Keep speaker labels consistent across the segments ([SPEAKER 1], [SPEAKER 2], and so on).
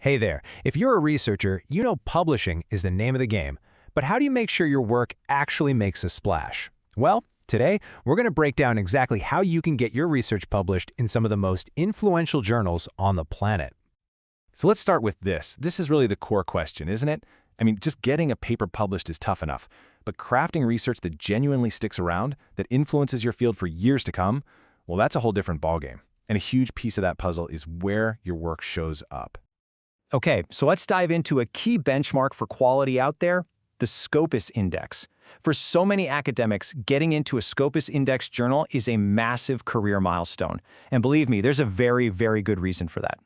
[SPEAKER 1] Hey there, if you're a researcher, you know publishing is the name of the game. But how do you make sure your work actually makes a splash? Well, today, we're going to break down exactly how you can get your research published in some of the most influential journals on the planet.
[SPEAKER 2] So let's start with this. This is really the core question, isn't it? I mean, just getting a paper published is tough enough, but crafting research that genuinely sticks around, that influences your field for years to come, well, that's a whole different ballgame. And a huge piece of that puzzle is where your work shows up.
[SPEAKER 3] Okay, so let's dive into a key benchmark for quality out there, the Scopus Index. For so many academics, getting into a Scopus-indexed journal is a massive career milestone. And believe me, there's a very, very good reason for that.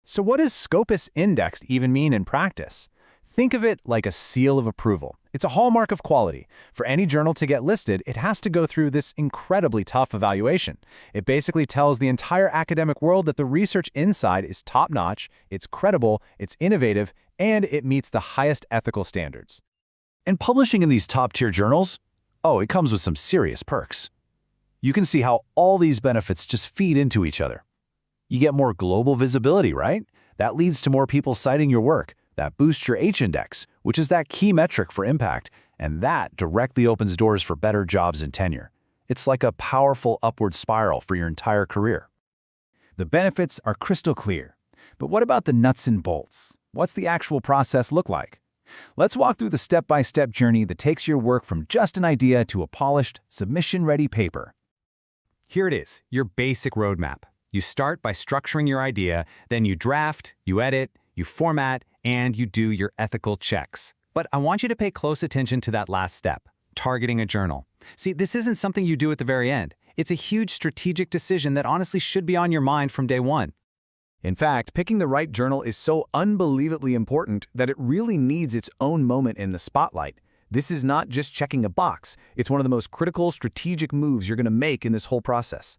[SPEAKER 1] So what does Scopus-indexed even mean in practice? Think of it like a seal of approval. It's a hallmark of quality. For any journal to get listed, it has to go through this incredibly tough evaluation. It basically tells the entire academic world that the research inside is top-notch, it's credible, it's innovative, and it meets the highest ethical standards.
[SPEAKER 4] And publishing in these top-tier journals? Oh, it comes with some serious perks. You can see how all these benefits just feed into each other. You get more global visibility, right? That leads to more people citing your work. That boosts your H-index, which is that key metric for impact, and that directly opens doors for better jobs and tenure. It's like a powerful upward spiral for your entire career.
[SPEAKER 5] The benefits are crystal clear. But what about the nuts and bolts? What's the actual process look like? Let's walk through the step-by-step journey that takes your work from just an idea to a polished, submission-ready paper.
[SPEAKER 6] Here it is, your basic roadmap. You start by structuring your idea, then you draft, you edit, you format, and you do your ethical checks. But I want you to pay close attention to that last step, targeting a journal. See, this isn't something you do at the very end. It's a huge strategic decision that honestly should be on your mind from day one.
[SPEAKER 5] In fact, picking the right journal is so unbelievably important that it really needs its own moment in the spotlight. This is not just checking a box. It's one of the most critical strategic moves you're going to make in this whole process.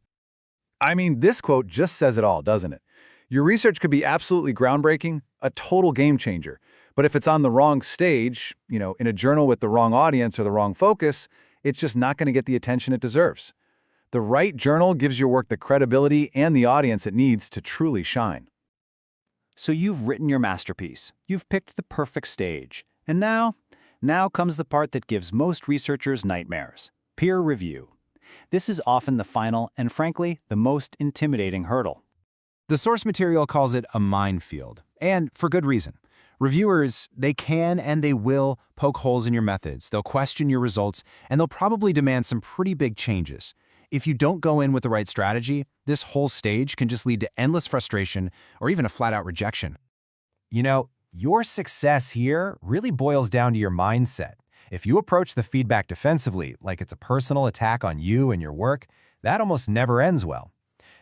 [SPEAKER 7] I mean, this quote just says it all, doesn't it? Your research could be absolutely groundbreaking, a total game changer. But if it's on the wrong stage, in a journal with the wrong audience or the wrong focus, it's just not going to get the attention it deserves. The right journal gives your work the credibility and the audience it needs to truly shine.
[SPEAKER 3] So you've written your masterpiece. You've picked the perfect stage. And now comes the part that gives most researchers nightmares: peer review. This is often the final and, frankly, the most intimidating hurdle.
[SPEAKER 1] The source material calls it a minefield, and for good reason. Reviewers, they can and they will poke holes in your methods, they'll question your results, and they'll probably demand some pretty big changes. If you don't go in with the right strategy, this whole stage can just lead to endless frustration or even a flat-out rejection. You know, your success here really boils down to your mindset. If you approach the feedback defensively, like it's a personal attack on you and your work, that almost never ends well.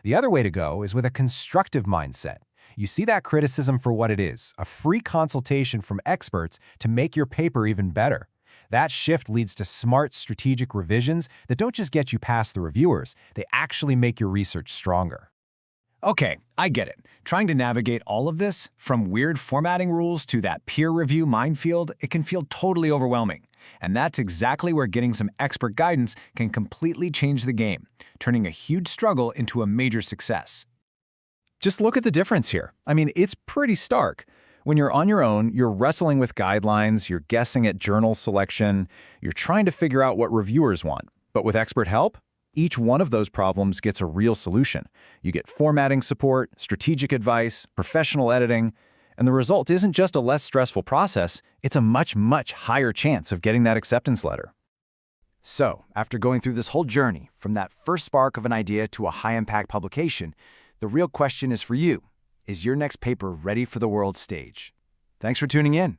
[SPEAKER 1] The other way to go is with a constructive mindset. You see that criticism for what it is, a free consultation from experts to make your paper even better. That shift leads to smart, strategic revisions that don't just get you past the reviewers, they actually make your research stronger.
[SPEAKER 5] Okay, I get it. Trying to navigate all of this, from weird formatting rules to that peer review minefield, it can feel totally overwhelming. And that's exactly where getting some expert guidance can completely change the game, turning a huge struggle into a major success.
[SPEAKER 7] Just look at the difference here. I mean, it's pretty stark. When you're on your own, you're wrestling with guidelines, you're guessing at journal selection, you're trying to figure out what reviewers want. But with expert help, each one of those problems gets a real solution. You get formatting support, strategic advice, professional editing, and the result isn't just a less stressful process, it's a much, much higher chance of getting that acceptance letter.
[SPEAKER 3] So, after going through this whole journey, from that first spark of an idea to a high-impact publication, the real question is for you: is your next paper ready for the world stage? Thanks for tuning in.